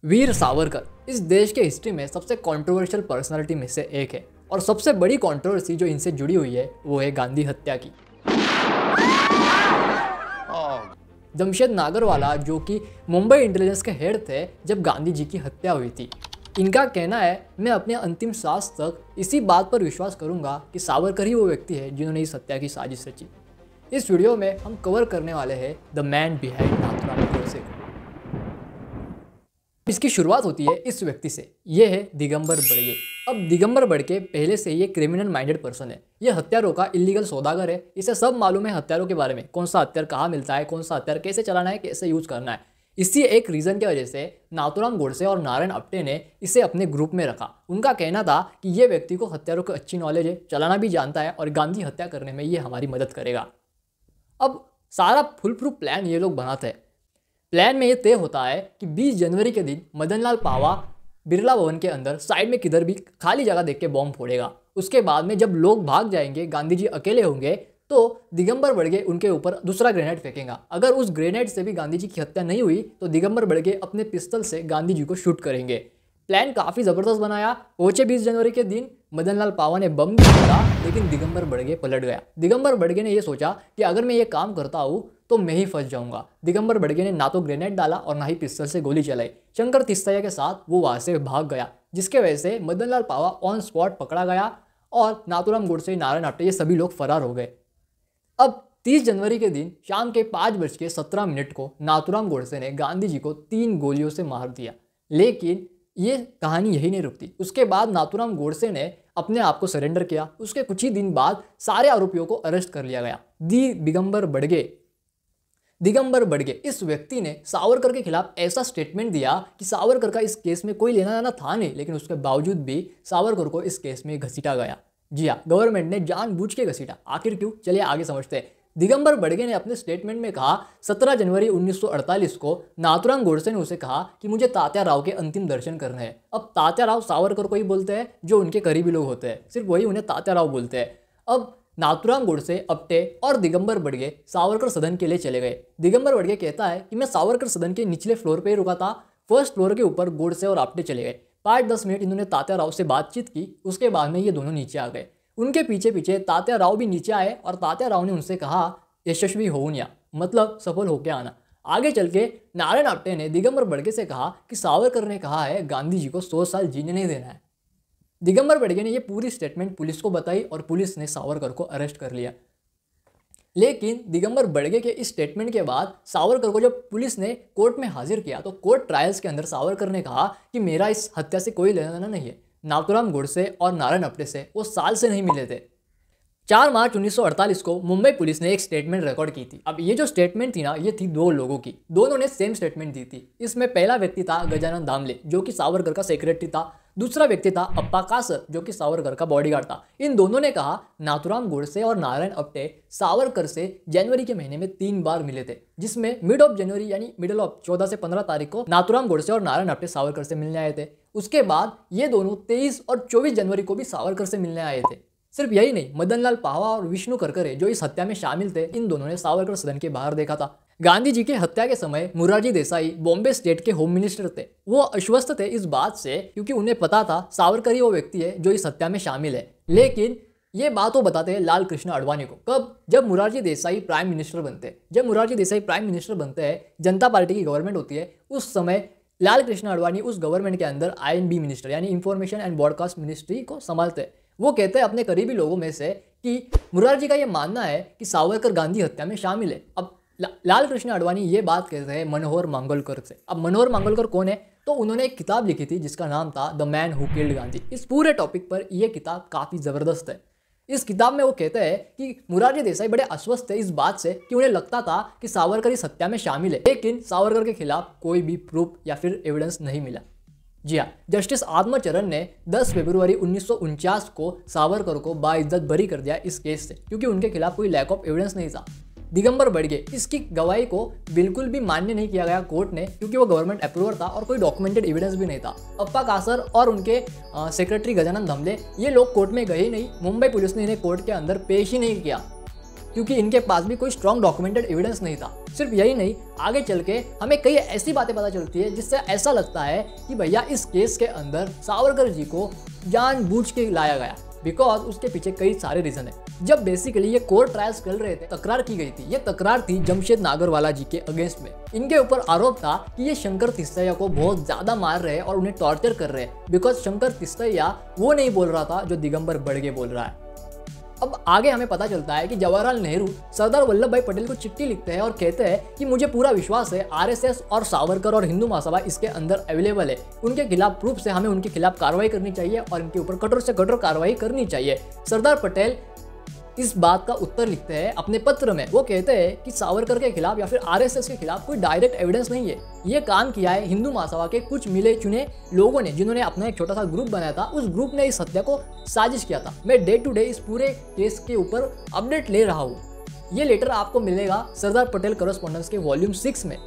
वीर सावरकर इस देश के हिस्ट्री में सबसे कंट्रोवर्शियल पर्सनालिटी में से एक है और सबसे बड़ी कंट्रोवर्सी जो इनसे जुड़ी हुई है वो है गांधी हत्या की। जमशेद नागरवाला जो कि मुंबई इंटेलिजेंस के हेड थे जब गांधी जी की हत्या हुई थी, इनका कहना है मैं अपने अंतिम सांस तक इसी बात पर विश्वास करूंगा कि सावरकर ही वो व्यक्ति है जिन्होंने इस हत्या की साजिश रची। इस वीडियो में हम कवर करने वाले हैं the man behind Nathuram Godse. इसकी शुरुआत होती है इस व्यक्ति से, ये है दिगंबर बड़गे। अब दिगंबर बड़गे पहले से ये क्रिमिनल माइंडेड पर्सन है, ये हत्यारों का इलीगल सौदागर है। इसे सब मालूम है हत्यारों के बारे में, कौन सा हथियार कहाँ मिलता है, कौन सा हथियार कैसे चलाना है, कैसे यूज करना है। इसी एक रीजन की वजह से नाथुराम गोडसे और नारायण आप्टे ने इसे अपने ग्रुप में रखा। उनका कहना था कि ये व्यक्ति को हथियारों की अच्छी नॉलेज है, चलाना भी जानता है और गांधी हत्या करने में ये हमारी मदद करेगा। अब सारा फुल प्रूफ प्लान ये लोग बनाते हैं। प्लान में ये तय होता है कि 20 जनवरी के दिन मदनलाल पावा बिरला भवन के अंदर साइड में किधर भी खाली जगह देख के बॉम्ब फोड़ेगा। उसके बाद में जब लोग भाग जाएंगे, गांधी जी अकेले होंगे, तो दिगंबर बड़गे उनके ऊपर दूसरा ग्रेनेड फेंकेगा। अगर उस ग्रेनेड से भी गांधी जी की हत्या नहीं हुई तो दिगंबर बड़गे अपने पिस्तल से गांधी जी को शूट करेंगे। प्लान काफ़ी ज़बरदस्त बनाया। पहुंचे 20 जनवरी के दिन मदनलाल पावा ने बम भी फोड़ा, लेकिन दिगंबर बड़गे पलट गया। दिगंबर बड़गे ने यह सोचा कि अगर मैं ये काम करता हूँ तो मैं ही फंस जाऊंगा। दिगंबर बड़गे ने ना तो ग्रेनेड डाला और ना ही पिस्तल से गोली चलाई। शंकर तिस्तैया के साथ वो वहां से भाग गया, जिसके वजह से मदनलाल पावा ऑन स्पॉट पकड़ा गया और नाथुराम गोडसे, नारायण आप्टे ये सभी लोग फरार हो गए। अब 30 जनवरी के दिन शाम के 5:17 को नाथुराम गोडसे ने गांधी जी को 3 गोलियों से मार दिया। लेकिन ये कहानी यही नहीं रुकती। उसके बाद नाथुराम गोडसे ने अपने आप को सरेंडर किया। उसके कुछ ही दिन बाद सारे आरोपियों को अरेस्ट कर लिया गया। दिगंबर बड़गे इस व्यक्ति ने सावरकर के खिलाफ ऐसा स्टेटमेंट दिया कि सावरकर का इस केस में कोई लेना देना था नहीं, लेकिन उसके बावजूद भी सावरकर को इस केस में घसीटा गया। जी हाँ, गवर्नमेंट ने जानबूझ के घसीटा। आखिर क्यों, चलिए आगे समझते हैं। दिगंबर बड़गे ने अपने स्टेटमेंट में कहा 17 जनवरी 1948 को नाथुराम गोडसे ने उसे कहा कि मुझे तात्या राव के अंतिम दर्शन करने हैं। अब तात्या राव सावरकर को ही बोलते हैं, जो उनके करीबी लोग होते हैं, सिर्फ वही उन्हें तात्या राव बोलते हैं। अब नाथुराम गोडसे, आप्टे और दिगंबर बड़गे सावरकर सदन के लिए चले गए। दिगंबर बड़गे कहता है कि मैं सावरकर सदन के निचले फ्लोर पे ही रुका था, फर्स्ट फ्लोर के ऊपर गोडसे और आप्टे चले गए। 5-10 मिनट इन्होंने तात्या राव से बातचीत की। उसके बाद में ये दोनों नीचे आ गए। उनके पीछे पीछे तात्या राव भी नीचे आए और तात्या राव ने उनसे कहा यशस्वी होऊन या, मतलब सफल होके आना। आगे चल के नारायण आप्टे ने दिगंबर बड़गे से कहा कि सावरकर ने कहा है गांधी जी को 100 साल जीने नहीं देना है। दिगंबर बड़गे ने ये पूरी स्टेटमेंट पुलिस को बताई और पुलिस ने सावरकर को अरेस्ट कर लिया। लेकिन दिगंबर बड़गे के इस स्टेटमेंट के बाद सावरकर को जब पुलिस ने कोर्ट में हाजिर किया तो कोर्ट ट्रायल्स के अंदर सावरकर ने कहा कि मेरा इस हत्या से कोई लेना देना नहीं है। नाथुराम गोडसे और नारायण आप्टे से वो साल से नहीं मिले थे। 4 मार्च 1948 को मुंबई पुलिस ने एक स्टेटमेंट रिकॉर्ड की थी। अब ये जो स्टेटमेंट थी ना, ये थी 2 लोगों की, दोनों ने सेम स्टेटमेंट दी थी। इसमें पहला व्यक्ति था गजानन दामले, जो कि सावरकर का सेक्रेटरी था। दूसरा व्यक्ति था अप्पा कासर, जो कि सावरकर का बॉडीगार्ड था। इन दोनों ने कहा नाथुराम गोडसे और नारायण आप्टे सावरकर से जनवरी के महीने में 3 बार मिले थे, जिसमें मिड ऑफ जनवरी यानी मिडल ऑफ 14 से 15 तारीख को नाथुराम गोडसे और नारायण आप्टे सावरकर से मिलने आए थे। उसके बाद ये दोनों 23 और 24 जनवरी को भी सावरकर से मिलने आए थे। सिर्फ यही नहीं, मदनलाल पावा और विष्णु करकरे जो इस हत्या में शामिल थे, इन दोनों ने सावरकर सदन के बाहर देखा था। गांधी जी के हत्या के समय मोरारजी देसाई बॉम्बे स्टेट के होम मिनिस्टर थे। वो आश्वस्त थे इस बात से क्योंकि उन्हें पता था सावरकर ही वो व्यक्ति है जो इस हत्या में शामिल है। लेकिन ये बात वो बताते हैं लाल कृष्ण आडवाणी को। कब? जब मोरारजी देसाई प्राइम मिनिस्टर बनते हैं। जब मोरारजी देसाई प्राइम मिनिस्टर बनते हैं, जनता पार्टी की गवर्नमेंट होती है, उस समय लाल कृष्ण आडवाणी उस गवर्नमेंट के अंदर INB मिनिस्टर यानी इंफॉर्मेशन एंड ब्रॉडकास्ट मिनिस्ट्री को संभालते हैं। वो कहते हैं अपने करीबी लोगों में से कि मुरारजी का ये मानना है कि सावरकर गांधी हत्या में शामिल है। अब लाल कृष्ण आडवाणी ये बात कहते हैं मनोहर मांगोलकर से। अब मनोहर मांगोलकर कौन है? तो उन्होंने एक किताब लिखी थी जिसका नाम था the man who killed Gandhi. इस पूरे टॉपिक पर यह किताब काफ़ी ज़बरदस्त है। इस किताब में वो कहते हैं कि मोरारजी देसाई बड़े आश्वस्त थे इस बात से कि उन्हें लगता था कि सावरकर इस हत्या में शामिल है, लेकिन सावरकर के खिलाफ कोई भी प्रूफ या फिर एविडेंस नहीं मिला। जी हाँ, जस्टिस आत्मचरण ने 10 फरवरी 1949 को सावरकर को बाइज्जत बरी कर दिया इस केस से, क्योंकि उनके खिलाफ कोई लैक ऑफ एविडेंस नहीं था। दिगंबर बड़गे, इसकी गवाही को बिल्कुल भी मान्य नहीं किया गया कोर्ट ने, क्योंकि वो गवर्नमेंट अप्रूवर था और कोई डॉक्यूमेंटेड एविडेंस भी नहीं था। अप्पा कासर और उनके सेक्रेटरी गजानन दामले, ये लोग कोर्ट में गए ही नहीं। मुंबई पुलिस ने इन्हें कोर्ट के अंदर पेश ही नहीं किया, क्योंकि इनके पास भी कोई स्ट्रॉन्ग डॉक्यूमेंटेड एविडेंस नहीं था। सिर्फ यही नहीं, आगे चल के हमें कई ऐसी बातें पता चलती है जिससे ऐसा लगता है कि भैया इस केस के अंदर सावरकर जी को जानबूझ के लाया गया, बिकॉज उसके पीछे कई सारे रीजन है। जब बेसिकली ये कोर्ट ट्रायल्स चल रहे थे, तकरार की गई थी। ये तकरार थी जमशेद नागरवाला जी के अगेंस्ट में। इनके ऊपर आरोप था कि ये शंकर तिस्तैया को बहुत ज्यादा मार रहे हैं और उन्हें टॉर्चर कर रहे हैं, बिकॉज शंकर तिस्तैया वो नहीं बोल रहा था जो दिगंबर बड़गे बोल रहा है। अब आगे हमें पता चलता है कि जवाहरलाल नेहरू सरदार वल्लभ भाई पटेल को चिट्ठी लिखते हैं और कहते हैं कि मुझे पूरा विश्वास है आरएसएस और सावरकर और हिंदू महासभा इसके अंदर अवेलेबल है, उनके खिलाफ प्रूफ से हमें उनके खिलाफ कार्रवाई करनी चाहिए और इनके ऊपर कठोर से कठोर कार्रवाई करनी चाहिए। सरदार पटेल इस बात का उत्तर लिखते हैं अपने पत्र में। वो कहते हैं कि सावरकर के खिलाफ या फिर आरएसएस के खिलाफ कोई डायरेक्ट एविडेंस नहीं है, ये काम किया है हिंदू महासभा के कुछ मिले चुने लोगों ने, जिन्होंने अपना एक छोटा सा ग्रुप बनाया था। उस ग्रुप ने इस हत्या को साजिश किया था। मैं डे टू डे इस पूरे केस के ऊपर अपडेट ले रहा हूँ। ये लेटर आपको मिलेगा सरदार पटेल करस्पॉन्डेंस के वॉल्यूम 6 में।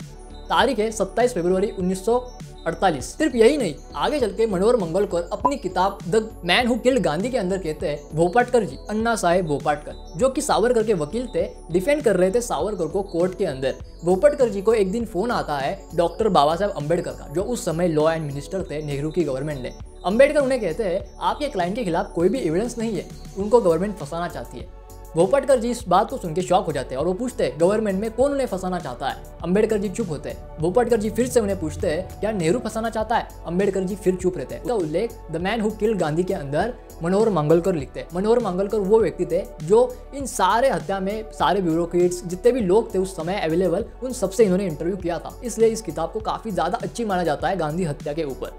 तारीख है 27 फरवरी 1948। सिर्फ यही नहीं, आगे चल के मनोहर मंगलकर अपनी किताब the man who killed Gandhi के अंदर कहते हैं भोपाटकर जी, अन्ना साहेब भोपाटकर, जो कि सावरकर के वकील थे, डिफेंड कर रहे थे सावरकर को कोर्ट के अंदर। भोपाटकर जी को एक दिन फोन आता है डॉक्टर बाबा साहेब अम्बेडकर का, जो उस समय लॉ एंड मिनिस्टर थे नेहरू की गवर्नमेंट ने। अम्बेडकर उन्हें कहते हैं आपके क्लाइंट के खिलाफ कोई भी एविडेंस नहीं है, उनको गवर्नमेंट फंसाना चाहती है। भोपाटकर जी इस बात को सुन के शॉक हो जाते हैं और वो पूछते हैं गवर्नमेंट में कौन उन्हें फंसाना चाहता है। अम्बेडकर जी चुप होते हैं। भोपाटकर जी फिर से उन्हें पूछते हैं क्या नेहरू फंसाना चाहता है। अम्बेडकर जी फिर चुप रहते हैं। उसका उल्लेख the man who killed Gandhi के अंदर मनोहर मंगलकर लिखते हैं। मनोहर मंगलकर वो व्यक्ति थे जो इन सारे हत्या में सारे ब्यूरोक्रेट्स जितने भी लोग थे उस समय अवेलेबल, उन सबसे इन्होंने इंटरव्यू किया था। इसलिए इस किताब को काफी ज्यादा अच्छी माना जाता है गांधी हत्या के ऊपर।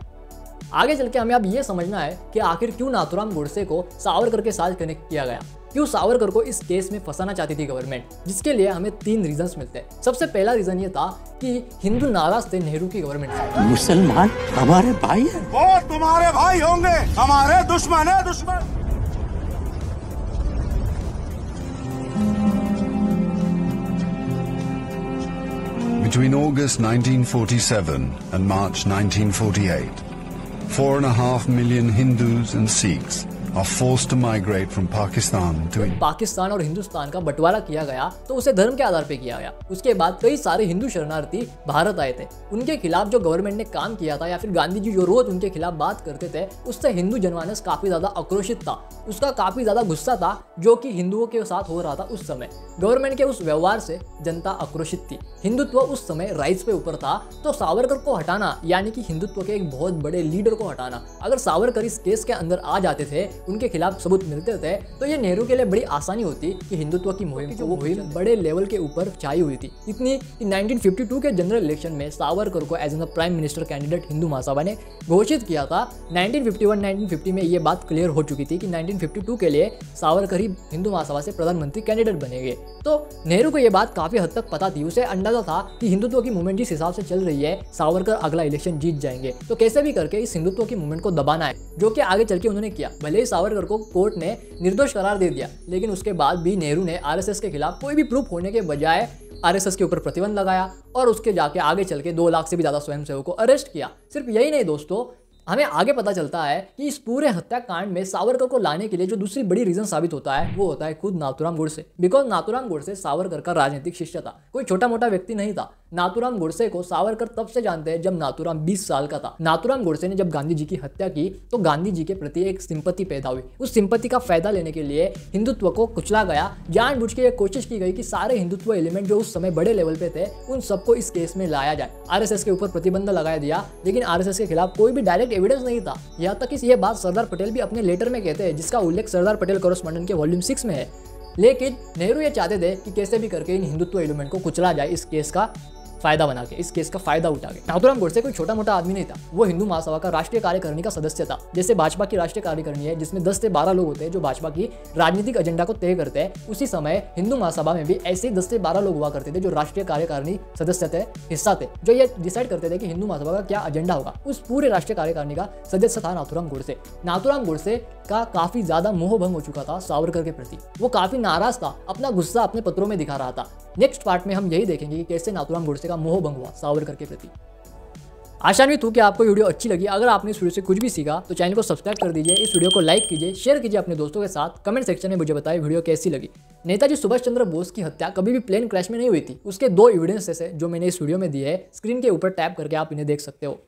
आगे चल के हमें अब ये समझना है कि आखिर क्यों नाथूराम गोडसे को सावरकर के साथ कनेक्ट किया गया, क्यों सावरकर को इस केस में फंसाना चाहती थी गवर्नमेंट, जिसके लिए हमें 3 रीजंस मिलते हैं। सबसे पहला रीजन ये था कि हिंदू नाराज थे नेहरू की गवर्नमेंट से। मुसलमान हमारे भाई हैं, वो तुम्हारे भाई होंगे, हमारे दुश्मन है दुश्मन। Between August 1947 and March 1948, 4.5 million Hindus and Sikhs are forced to migrate from Pakistan to India. Pakistan और हिंदुस्तान का बंटवारा किया गया तो उसे धर्म के आधार पे किया गया। उसके बाद कई सारे हिंदू शरणार्थी भारत आए थे। उनके खिलाफ जो गवर्नमेंट ने काम किया था या फिर गांधी जी जो रोज उनके खिलाफ बात करते थे, उससे हिंदू जनमानस काफी ज्यादा आक्रोशित था। उसका काफी ज्यादा गुस्सा था जो कि हिंदुओं के साथ हो रहा था उस समय। गवर्नमेंट के उस व्यवहार से जनता आक्रोशित थी। हिंदुत्व उस समय राइज पे ऊपर था, तो सावरकर को हटाना यानी कि हिंदुत्व के एक बहुत बड़े लीडर को हटाना, अगर सावरकर इस केस के अंदर आ जाते थे, उनके खिलाफ सबूत मिलते थे, तो ये नेहरू के लिए बड़ी आसानी होती कि हिंदुत्व की मुहिम जो मुहिम बड़े लेवल के ऊपर छाई हुई थी। इतनी कि 1952 के जनरल इलेक्शन में सावरकर को as an prime minister candidate Hindu Mahasabha ने घोषित किया था। 1951-1950 में ये बात क्लियर हो चुकी थी कि 1952 के लिए सावरकर ही हिंदू महासभा से प्रधानमंत्री कैंडिडेट बनेंगे। तो नेहरू को ये बात काफी हद तक पता थी। उसे अंदाजा था कि हिंदुत्व की मूवमेंट जिस हिसाब से चल रही है, सावरकर अगला इलेक्शन जीत जाएंगे, तो कैसे भी करके इस हिंदुत्व की मूवमेंट को दबाना है, जो कि आगे चल के उन्होंने किया। भले ही सावरकर को कोर्ट ने निर्दोष करार दे दिया, लेकिन उसके बाद भी नेहरू ने आरएसएस के खिलाफ कोई भी प्रूफ होने के बजाय आरएसएस के ऊपर प्रतिबंध लगाया और उसके जाके आगे चल के 2 लाख से भी ज्यादा स्वयंसेवकों को अरेस्ट किया। सिर्फ यही नहीं दोस्तों, हमें आगे पता चलता है कि इस पूरे हत्याकांड में सावरकर को लाने के लिए जो दूसरी बड़ी रीजन साबित होता है वो होता है खुद नाथूराम गोडसे। बिकॉज नाथूराम गोडसे सावरकर का राजनीतिक शिष्य था, कोई छोटा मोटा व्यक्ति नहीं था। नाथूराम गोडसे को सावरकर तब से जानते हैं जब नाथूराम 20 साल का था। नाथूराम गोडसे ने जब गांधी जी की हत्या की तो गांधी जी के प्रति एक सिंपत्ति पैदा हुई। उस सिंपत्ति का फायदा लेने के लिए हिंदुत्व को कुचला गया। जानबूझ के कोशिश की गई कि सारे हिंदुत्व एलिमेंट जो उस समय बड़े लेवल पे थे उन सबको इस केस में लाया जाए। आरएसएस के ऊपर प्रतिबंध लगाया दिया, लेकिन आरएसएस के खिलाफ कोई भी डायरेक्ट एविडेंस नहीं था। यहाँ तक कि ये बात सरदार पटेल भी अपने लेटर में कहते हैं, जिसका उल्लेख सरदार पटेल करस्पॉन्डेंट के वॉल्यूम 6 में है। लेकिन नेहरू ये चाहते थे कि कैसे भी करके इन हिंदुत्व एलिमेंट को कुचला जाए, इस केस का फायदा बना के, इस केस का फायदा उठा के। नाथूराम गोडसे कोई छोटा मोटा आदमी नहीं था। वो हिंदू महासभा का राष्ट्रीय कार्यकारिणी का सदस्य था। जैसे भाजपा की राष्ट्रीय कार्यकारिणी है जिसमें 10 से 12 लोग होते हैं जो भाजपा की राजनीतिक एजेंडा को तय करते हैं, उसी समय हिंदू महासभा में भी ऐसे 10 से 12 लोग हुआ करते थे जो राष्ट्रीय कार्यकारिणी सदस्य थे, हिस्सा थे, जो ये डिसाइड करते थे कि हिंदू महासभा का क्या एजेंडा होगा। उस पूरे राष्ट्रीय कार्यकारिणी का सदस्य था नाथूराम गोडसे। नाथूराम गोडसे का काफी ज्यादा मोह भंग हो चुका था सावरकर के प्रति। वो काफी नाराज था, अपना गुस्सा अपने पत्रों में दिखा रहा था। नेक्स्ट पार्ट में हम यही देखेंगे कि कैसे नाथूराम गोडसे का मोह भंग हुआ सावरकर के प्रति। आशा नहीं कि आपको वीडियो अच्छी लगी। अगर आपने इस वीडियो से कुछ भी सीखा तो चैनल को सब्सक्राइब कर दीजिए, इस वीडियो को लाइक कीजिए, शेयर कीजिए अपने दोस्तों के साथ। कमेंट सेक्शन में मुझे बताइए वीडियो कैसी लगी। नेताजी सुभाष चंद्र बोस की हत्या कभी भी प्लेन क्रैश में नहीं हुई थी। उसके 2 एविडेंसेस है जो मैंने इस वीडियो में दिए है। स्क्रीन के ऊपर टैप करके आप इन्हें देख सकते हो।